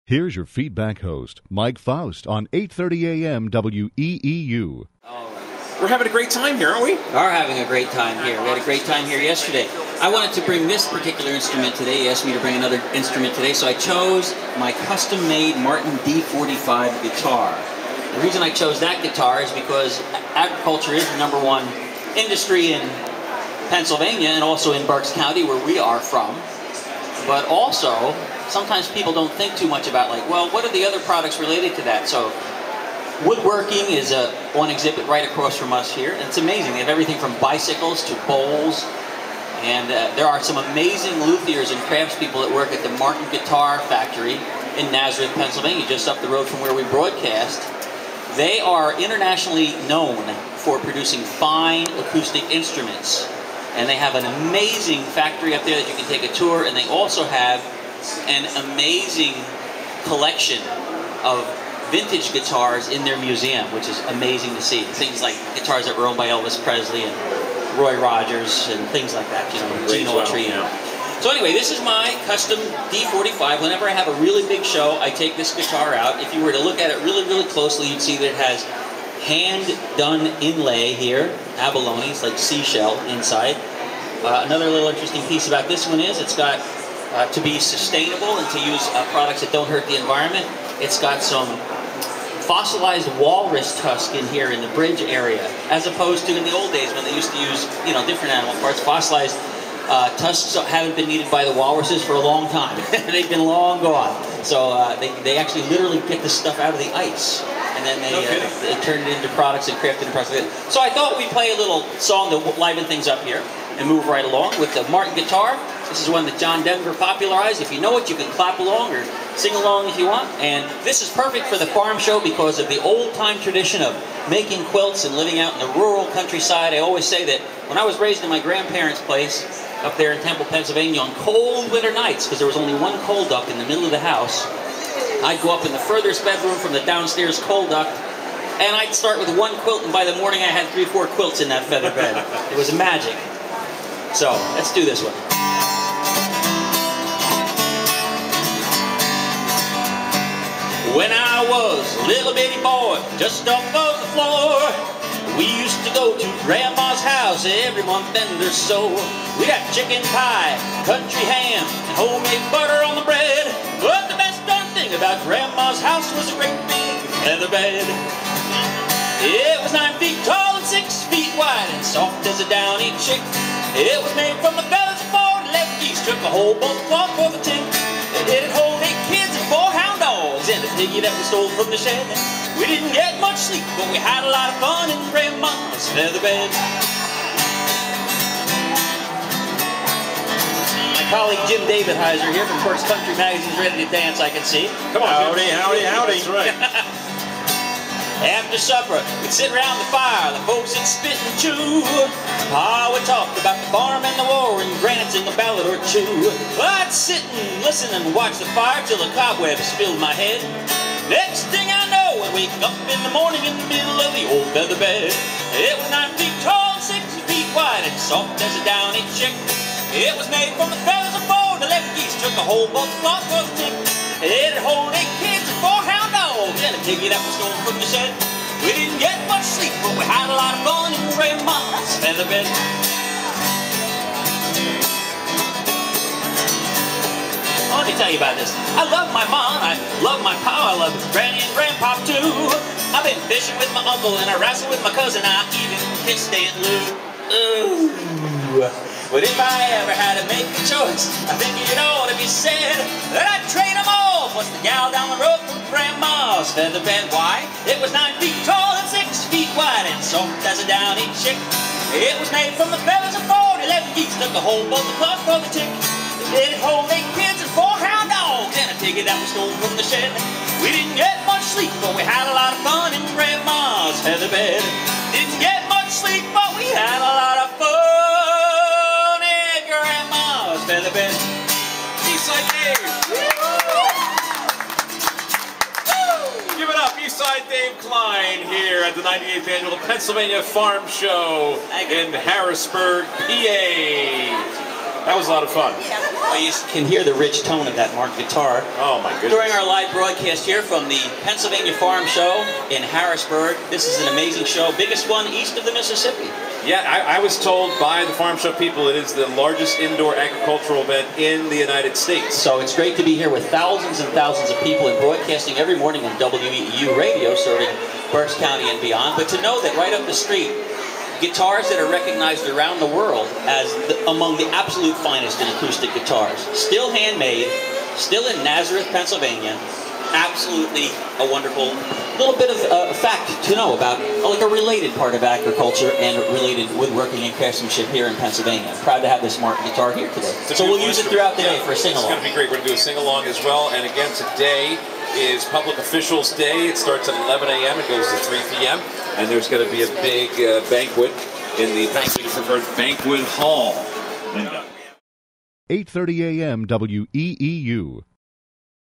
Here's your feedback host, Mike Faust, on 8:30 a.m. WEEU. We're having a great time here, aren't we? We are having a great time here. We had a great time here yesterday. I wanted to bring this particular instrument today. He asked me to bring another instrument today, so I chose my custom-made Martin D45 guitar. The reason I chose that guitar is because agriculture is the #1 industry in Pennsylvania and also in Berks County, where we are from. But also, sometimes people don't think too much about, like, well, what are the other products related to that? So woodworking is one exhibit right across from us here, and it's amazing. They have everything from bicycles to bowls, and there are some amazing luthiers and craftspeople that work at the Martin Guitar Factory in Nazareth, Pennsylvania, just up the road from where we broadcast. They are internationally known for producing fine acoustic instruments, and they have an amazing factory up there that you can take a tour, and they also have an amazing collection of vintage guitars in their museum, which is amazing to see. Things like guitars that were owned by Elvis Presley and Roy Rogers and things like that, you know, Gene Autry. So anyway, this is my custom D45. Whenever I have a really big show, I take this guitar out. If you were to look at it really, really closely, you'd see that it has hand-done inlay here, abalone, it's like seashell inside. Another little interesting piece about this one is it's got, to be sustainable and to use products that don't hurt the environment, it's got some fossilized walrus tusk in here in the bridge area, as opposed to in the old days when they used to use, you know, different animal parts. Fossilized tusks haven't been needed by the walruses for a long time. They've been long gone. So they actually literally get this stuff out of the ice, and then they turn it into products and craft it into products. So I thought we'd play a little song to liven things up here and move right along with the Martin guitar. This is one that John Denver popularized. If you know it, you can clap along or sing along if you want. And this is perfect for the farm show because of the old-time tradition of making quilts and living out in the rural countryside. I always say that when I was raised in my grandparents' place up there in Temple, Pennsylvania, on cold winter nights, because there was only one coal duct in the middle of the house, I'd go up in the furthest bedroom from the downstairs coal duct, and I'd start with one quilt, and by the morning I had 3 or 4 quilts in that feather bed. It was magic. So, let's do this one. When I was a little bitty boy, just off of the floor, we used to go to Grandma's house every month and or so. We got chicken pie, country ham, and homemade butter on the bread. But the best darn thing about Grandma's house was a great big feather bed. It was 9 feet tall and 6 feet wide and soft as a downy chick. It was made from the feathers of 4 legged geese, took a whole bunch cloth for the tick. It hold 8 kids and 4 hound dogs and a piggy that we stole from the shed. We didn't get much sleep, but we had a lot of fun in Grandma's feather bed. My colleague Jim David Heiser here from First Country Magazine's ready to dance, I can see. Come on, howdy, howdy, howdy. That's right. After supper, we'd sit around the fire, the folks would spit and chew. Pa would talk about the farm and the war and Grant's in the ballad or two. Well, I'd sit and listen and watch the fire till the cobwebs filled my head. Next thing I know, I'd wake up in the morning in the middle of the old feather bed. It was 9 feet tall and 6 feet wide and soft as a downy chick. It was made from the feathers of 4 legged geese, took a whole bunch of cloth for the tick. It'd hold 8 kids and 4 hound dogs and a piggy that was stolen from the shed. We didn't get much sleep, but we had a lot of fun in Grandma's feather bed. Let me tell you about this. I love my mom, I love my pa, I love Granny and Grandpa too. I've been fishing with my uncle and I wrestled with my cousin, I even kissed Aunt Lou. Ooh. But if I ever had to make a choice, I think it ought to be said that I'd trade them all. What's the gal down the road from Grandma's feather bed? Why? It was 9 feet tall and 6 feet wide and soft as a downy chick. It was made from the feathers of 4 legged geese, took a whole bunch of cloth for the tick. It hold 8 kids and 4 hound dogs and a piggy that was stolen from the shed. We didn't get much sleep, but we had a lot of fun in Grandma's feather bed. Didn't get much sleep, but we had a lot of fun in Grandma's feather bed. Eastside Dave! Give it up, Eastside Dave Kline here at the 98th Annual Pennsylvania Farm Show in Harrisburg, PA. That was a lot of fun. Well, you can hear the rich tone of that Martin guitar. Oh, my goodness. During our live broadcast here from the Pennsylvania Farm Show in Harrisburg. This is an amazing show, biggest one east of the Mississippi. Yeah, I was told by the Farm Show people it is the largest indoor agricultural event in the United States. So it's great to be here with thousands and thousands of people and broadcasting every morning on WEEU radio serving Berks County and beyond. But to know that right up the street, guitars that are recognized around the world as among the absolute finest in acoustic guitars. Still handmade, still in Nazareth, Pennsylvania. Absolutely a wonderful little bit of fact to know about, like a related part of agriculture and related woodworking and craftsmanship here in Pennsylvania. I'm proud to have this Martin guitar here today. So we'll use it throughout the day for a sing-along. It's going to be great. We're going to do a sing-along as well. And again, today is Public Officials Day. It starts at 11 a.m. It goes to 3 p.m. And there's going to be a big banquet in the Pennsylvania Preferred Banquet Hall. 8:30 a.m. WEEU.